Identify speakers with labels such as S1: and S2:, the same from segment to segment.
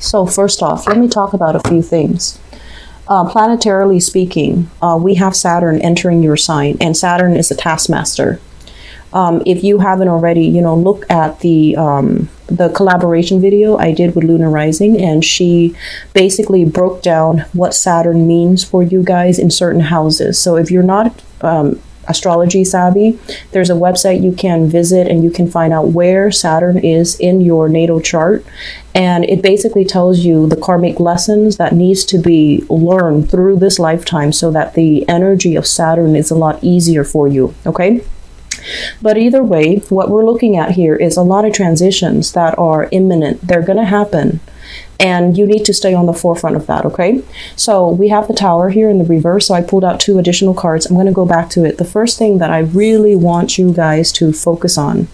S1: So first off, let me talk about a few things. Planetarily speaking, we have Saturn entering your sign, and Saturn is a taskmaster. If you haven't already, look at the collaboration video I did with Lunar Rising, and she basically broke down what Saturn means for you guys in certain houses. So if you're not astrology savvy, there's a website you can visit and you can find out where Saturn is in your natal chart, and it basically tells you the karmic lessons that needs to be learned through this lifetime so that the energy of Saturn is a lot easier for you. Okay. But either way, what we're looking at here is a lot of transitions that are imminent. They're going to happen, and you need to stay on the forefront of that, okay? So we have the Tower here in the reverse, so I pulled out 2 additional cards. I'm going to go back to it. The first thing that I really want you guys to focus on,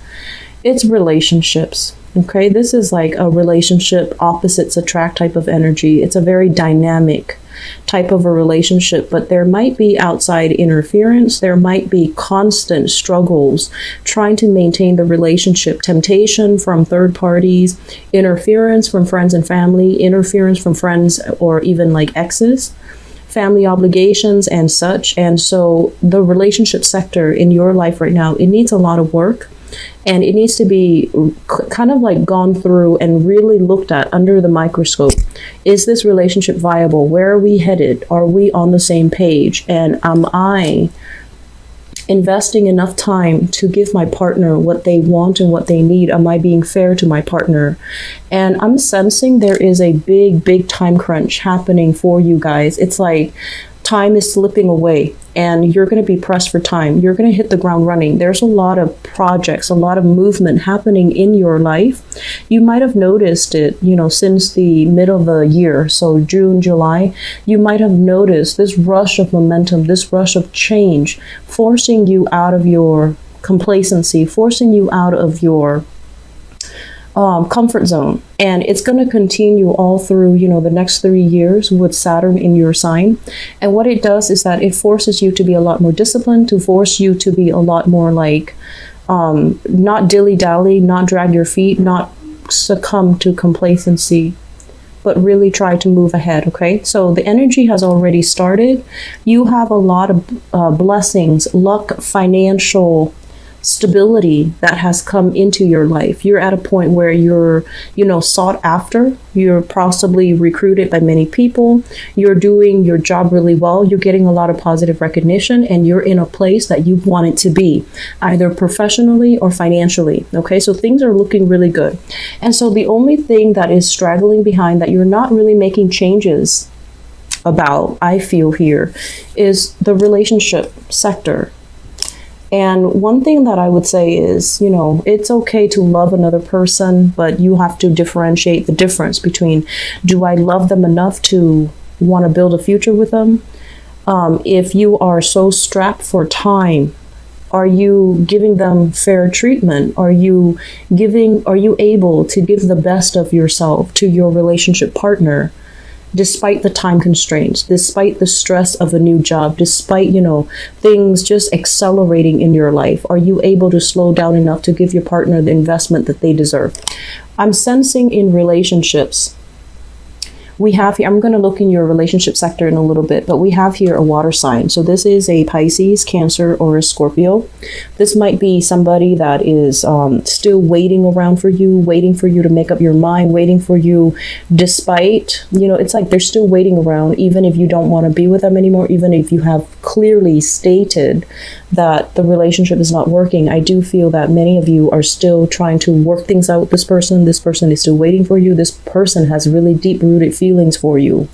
S1: it's relationships, okay? This is like a relationship opposites attract type of energy. It's a very dynamic type of a relationship, but there might be outside interference. There might be constant struggles trying to maintain the relationship, temptation from third parties, interference from friends and family, interference from friends or even like exes, family obligations and such. And so the relationship sector in your life right now, it needs a lot of work. And it needs to be kind of like gone through and really looked at under the microscope. Is this relationship viable? Where are we headed? Are we on the same page? And am I investing enough time to give my partner what they want and what they need? Am I being fair to my partner? And I'm sensing there is a big time crunch happening for you guys. It's like time is slipping away and you're going to be pressed for time. You're going to hit the ground running. There's a lot of projects, a lot of movement happening in your life. You might have noticed it, since the middle of the year. So June, July, you might have noticed this rush of momentum, this rush of change, forcing you out of your complacency, forcing you out of your comfort zone. And it's going to continue all through, the next 3 years with Saturn in your sign. And what it does is that it forces you to be a lot more disciplined, to force you to be a lot more like, not dilly-dally, not drag your feet, not succumb to complacency, but really try to move ahead, okay? So the energy has already started. You have a lot of blessings, luck, financial stability that has come into your life. You're at a point where you're, sought after. You're possibly recruited by many people. You're doing your job really well. You're getting a lot of positive recognition, and you're in a place that you want it to be, either professionally or financially. Okay, so things are looking really good. And so the only thing that is straggling behind that you're not really making changes about, I feel here, is the relationship sector. And one thing that I would say is, it's okay to love another person, but you have to differentiate the difference between, do I love them enough to want to build a future with them? If you are so strapped for time, are you giving them fair treatment? Are you able to give the best of yourself to your relationship partner? Despite the time constraints, despite the stress of a new job, despite, things just accelerating in your life, are you able to slow down enough to give your partner the investment that they deserve? I'm sensing in relationships, we have here, I'm going to look in your relationship sector in a little bit, but we have here a water sign. So this is a Pisces, Cancer, or a Scorpio. This might be somebody that is still waiting around for you, waiting for you to make up your mind, waiting for you despite, it's like they're still waiting around, even if you don't want to be with them anymore, even if you have clearly stated that the relationship is not working. I do feel that many of you are still trying to work things out with this person. This person is still waiting for you. This person has really deep-rooted feelings for you.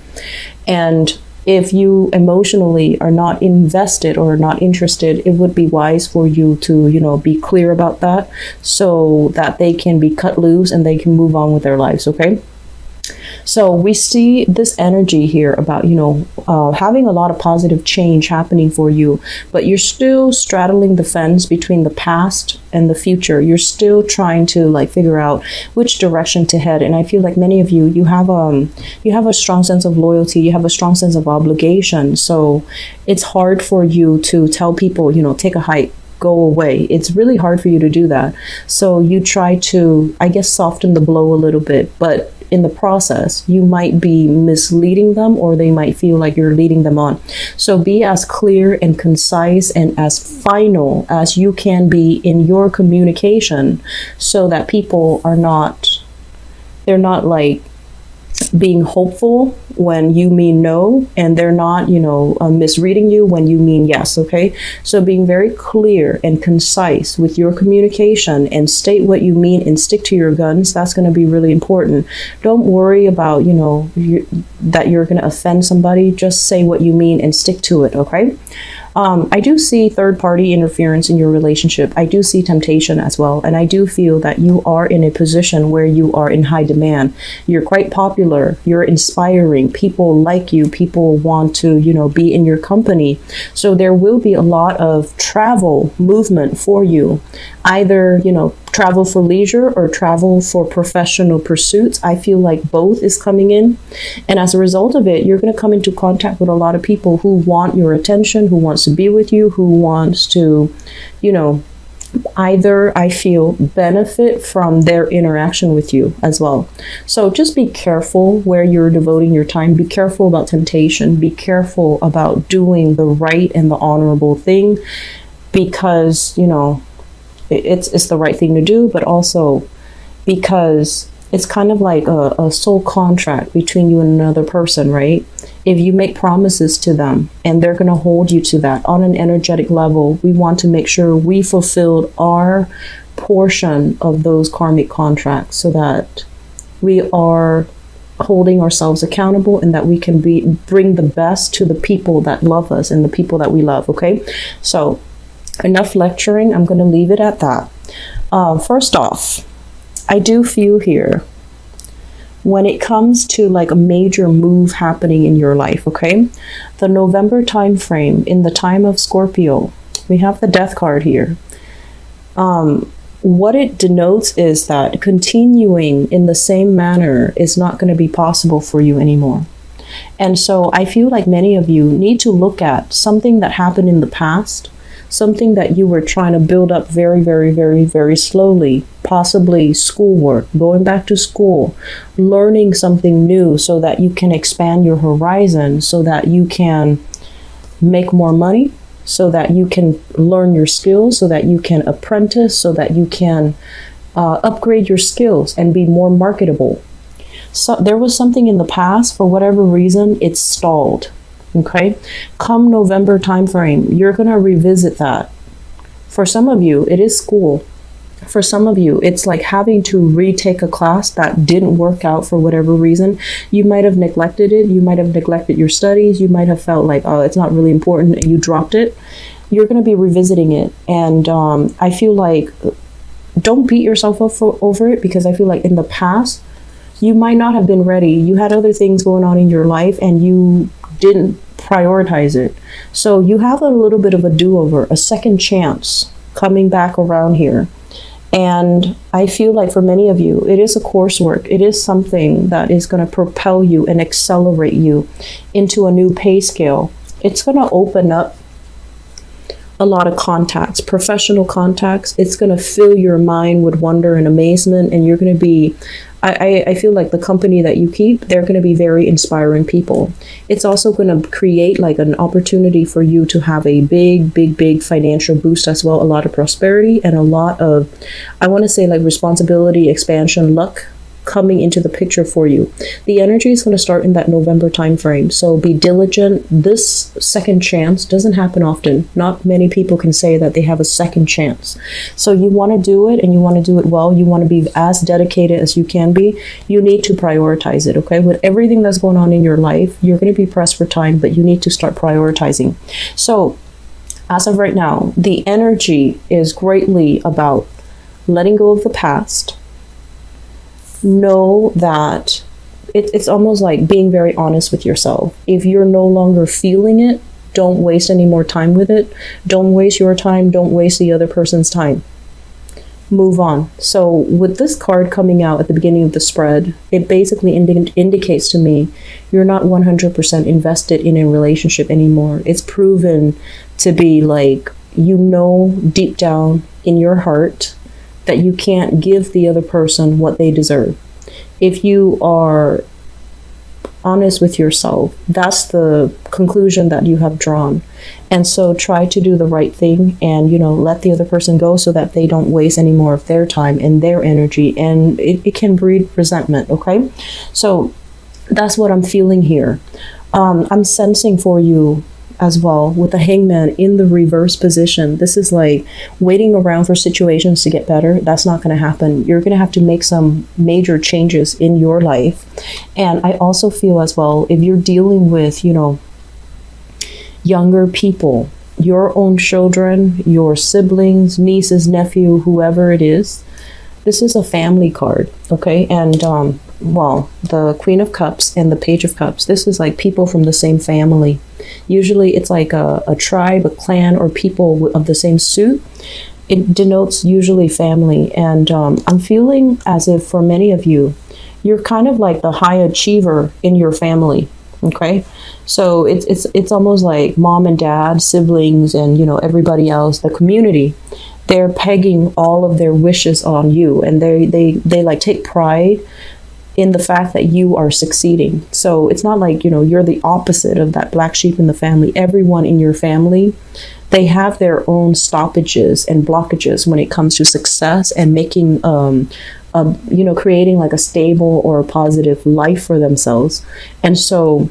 S1: And if you emotionally are not invested or not interested, it would be wise for you to, be clear about that so that they can be cut loose and they can move on with their lives, okay? So we see this energy here about, having a lot of positive change happening for you, but you're still straddling the fence between the past and the future. You're still trying to figure out which direction to head. And I feel like many of you have a strong sense of loyalty. You have a strong sense of obligation. So it's hard for you to tell people, take a hike, go away. It's really hard for you to do that. So you try to, I guess, soften the blow a little bit, but in the process, you might be misleading them, or they might feel like you're leading them on. So be as clear and concise and as final as you can be in your communication, so that people are not, they're not like being hopeful when you mean no, and they're not, misreading you when you mean yes. Okay, so being very clear and concise with your communication, and state what you mean and stick to your guns. That's going to be really important. Don't worry about that you're going to offend somebody. Just say what you mean and stick to it. Okay. I do see third-party interference in your relationship. I do see temptation as well. And I do feel that you are in a position where you are in high demand. You're quite popular. You're inspiring. People like you. People want to, be in your company. So there will be a lot of travel movement for you. Either, travel for leisure or travel for professional pursuits. I feel like both is coming in. And as a result of it, you're going to come into contact with a lot of people who want your attention, who wants to be with you, who wants to, either, I feel, benefit from their interaction with you as well. So just be careful where you're devoting your time. Be careful about temptation. Be careful about doing the right and the honorable thing, because, it's the right thing to do, but also because it's kind of like a soul contract between you and another person, right? If you make promises to them and they're going to hold you to that on an energetic level, we want to make sure we fulfilled our portion of those karmic contracts, so that we are holding ourselves accountable, and that we can bring the best to the people that love us and the people that we love. Okay, so enough lecturing. I'm going to leave it at that. First off, I do feel here, when it comes to like a major move happening in your life, okay, the November time frame, in the time of Scorpio, we have the Death card here. What it denotes is that continuing in the same manner is not going to be possible for you anymore. And so I feel like many of you need to look at something that happened in the past, something that you were trying to build up very, very, very, very slowly, possibly schoolwork, going back to school, learning something new so that you can expand your horizon, so that you can make more money, so that you can learn your skills, so that you can apprentice, so that you can upgrade your skills and be more marketable. So there was something in the past, for whatever reason, it's stalled. Okay, come November timeframe, you're going to revisit that. For some of you, it is school. For some of you, it's like having to retake a class that didn't work out for whatever reason. You might have neglected it. You might have neglected your studies. You might have felt like, oh, it's not really important, and you dropped it. You're going to be revisiting it. And I feel like, don't beat yourself up over it, because I feel like in the past, you might not have been ready. You had other things going on in your life, and you didn't prioritize it. So you have a little bit of a do-over, a second chance coming back around here. And I feel like for many of you, it is a coursework. It is something that is going to propel you and accelerate you into a new pay scale. It's going to open up a lot of contacts, professional contacts. It's going to fill your mind with wonder and amazement, and you're going to be, I feel like the company that you keep, they're going to be very inspiring people. It's also going to create like an opportunity for you to have a big financial boost as well, a lot of prosperity and a lot of, I want to say, like responsibility, expansion, luck coming into the picture for you. The energy is going to start in that November time frame. So be diligent. This second chance doesn't happen often. Not many people can say that they have a second chance. So you want to do it, and you want to do it well. You want to be as dedicated as you can be. You need to prioritize it, okay? With everything that's going on in your life, you're going to be pressed for time, but you need to start prioritizing. So as of right now, the energy is greatly about letting go of the past. Know that it's almost like being very honest with yourself. If you're no longer feeling it, don't waste any more time with it. Don't waste your time. Don't waste the other person's time. Move on. So with this card coming out at the beginning of the spread, it basically indicates to me you're not 100% invested in a relationship anymore. It's proven to be like, deep down in your heart that you can't give the other person what they deserve. if you are honest with yourself, that's the conclusion that you have drawn. And so try to do the right thing and, let the other person go so that they don't waste any more of their time and their energy. And it can breed resentment. Okay. So that's what I'm feeling here. I'm sensing for you as well with the Hangman in the reverse position. This is like waiting around for situations to get better. That's not going to happen. You're going to have to make some major changes in your life. And I also feel as well, if you're dealing with, younger people, your own children, your siblings, nieces, nephew, whoever it is, this is a family card. Okay. And, the Queen of Cups and the Page of Cups, this is like people from the same family. Usually it's like a tribe, a clan, or people of the same suit. It denotes usually family. And I'm feeling as if for many of you, you're kind of like the high achiever in your family. Okay. So it's almost like mom and dad, siblings, and, everybody else, the community. They're pegging all of their wishes on you, and they like take pride in the fact that you are succeeding. So it's not like, you're the opposite of that black sheep in the family. Everyone in your family, they have their own stoppages and blockages when it comes to success and making, creating like a stable or a positive life for themselves. And so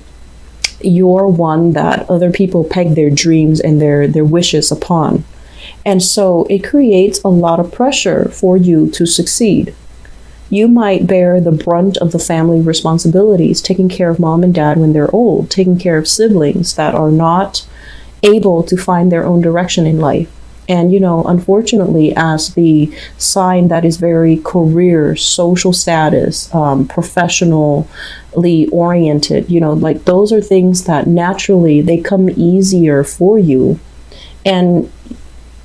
S1: you're one that other people peg their dreams and their wishes upon. And so it creates a lot of pressure for you to succeed. You might bear the brunt of the family responsibilities, taking care of mom and dad when they're old, taking care of siblings that are not able to find their own direction in life. And, unfortunately, as the sign that is very career, social status, professionally oriented, like those are things that naturally they come easier for you. And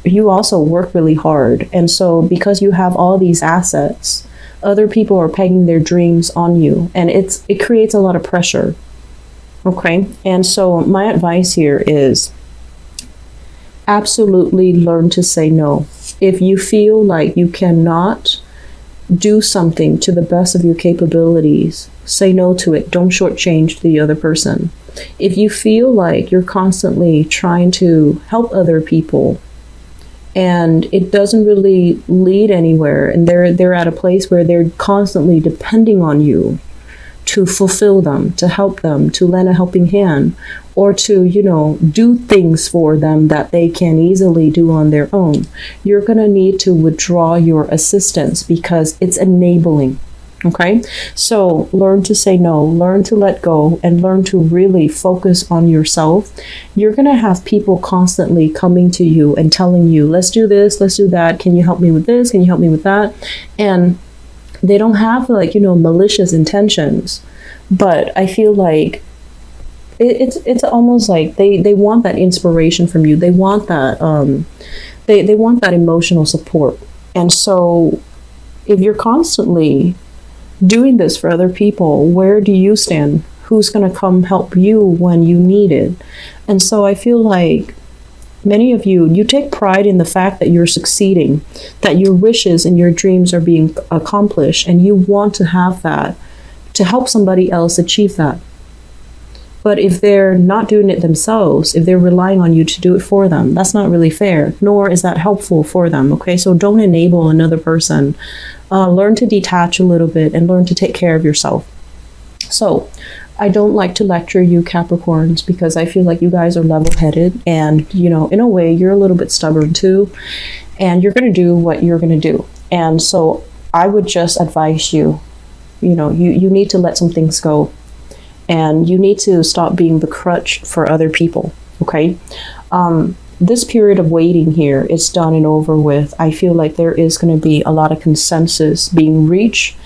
S1: you also work really hard. And so because you have all these assets, other people are pegging their dreams on you, and it creates a lot of pressure. Okay. And so my advice here is absolutely learn to say no. If you feel like you cannot do something to the best of your capabilities, say no to it. Don't shortchange the other person. If you feel like you're constantly trying to help other people and it doesn't really lead anywhere, and they're at a place where they're constantly depending on you to fulfill them, to help them, to lend a helping hand, or to, do things for them that they can easily do on their own, you're going to need to withdraw your assistance because it's enabling. Okay, so learn to say no, learn to let go, and learn to really focus on yourself. You're going to have people constantly coming to you and telling you, let's do this, let's do that. Can you help me with this? Can you help me with that? And they don't have malicious intentions, but I feel like it's almost like they want that inspiration from you. They want that, they want that emotional support. And so if you're constantly doing this for other people, where do you stand? Who's going to come help you when you need it? And so I feel like many of you take pride in the fact that you're succeeding, that your wishes and your dreams are being accomplished, and you want to have that to help somebody else achieve that. But if they're not doing it themselves, if they're relying on you to do it for them, that's not really fair, nor is that helpful for them. Okay, so don't enable another person. Learn to detach a little bit and learn to take care of yourself. So I don't like to lecture you Capricorns because I feel like you guys are level-headed, and, in a way, you're a little bit stubborn too, and you're going to do what you're going to do. And so I would just advise you, you need to let some things go. And you need to stop being the crutch for other people, okay? This period of waiting here is done and over with. I feel like there is going to be a lot of consensus being reached,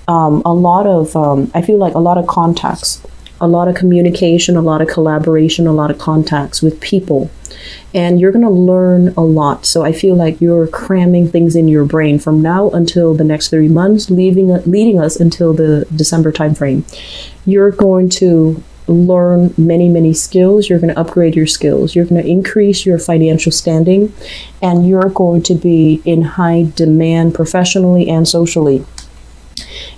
S1: I feel like a lot of contacts, a lot of communication, a lot of collaboration, a lot of contacts with people. And you're going to learn a lot. So I feel like you're cramming things in your brain from now until the next 3 months, leading us until the December timeframe. You're going to learn many, many skills. You're going to upgrade your skills. You're going to increase your financial standing, and you're going to be in high demand professionally and socially.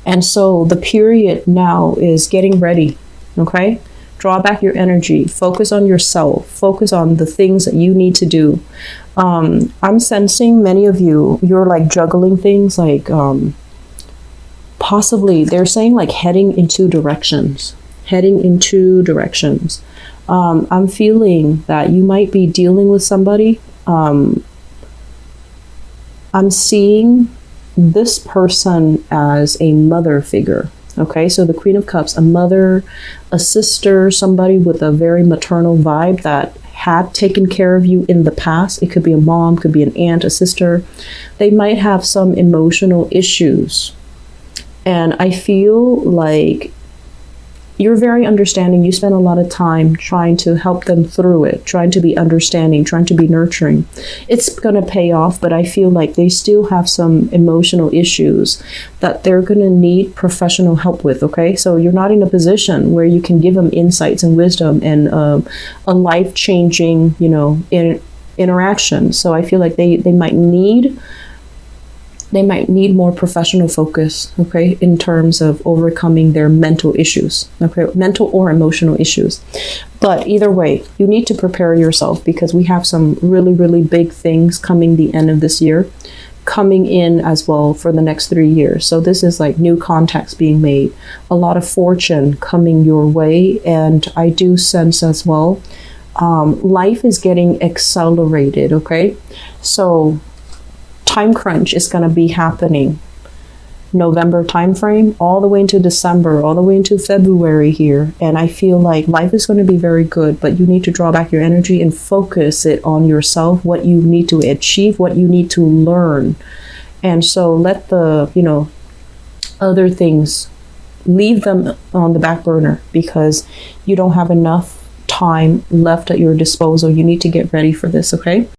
S1: And so the period now is getting ready. Okay? Draw back your energy. Focus on yourself. Focus on the things that you need to do. I'm sensing many of you, you're like juggling things, like possibly they're saying like heading in two directions. Heading in two directions. I'm feeling that you might be dealing with somebody. I'm seeing this person as a mother figure. Okay, so the Queen of Cups, a mother, a sister, somebody with a very maternal vibe that had taken care of you in the past. It could be a mom, could be an aunt, a sister. They might have some emotional issues. And I feel like you're very understanding. You spend a lot of time trying to help them through it, trying to be understanding, trying to be nurturing. It's going to pay off, but I feel like they still have some emotional issues that they're going to need professional help with, okay? So you're not in a position where you can give them insights and wisdom and a life-changing, interaction. So I feel like they might need more professional focus, okay, in terms of overcoming their mental issues, okay, mental or emotional issues. But either way, you need to prepare yourself because we have some really, really big things coming the end of this year, coming in as well for the next 3 years. So this is like new contacts being made, a lot of fortune coming your way. And I do sense as well, life is getting accelerated, okay? So time crunch is going to be happening November timeframe all the way into December, all the way into February here. And I feel like life is going to be very good, but you need to draw back your energy and focus it on yourself, what you need to achieve, what you need to learn. And so let the, other things, leave them on the back burner because you don't have enough time left at your disposal. You need to get ready for this, okay?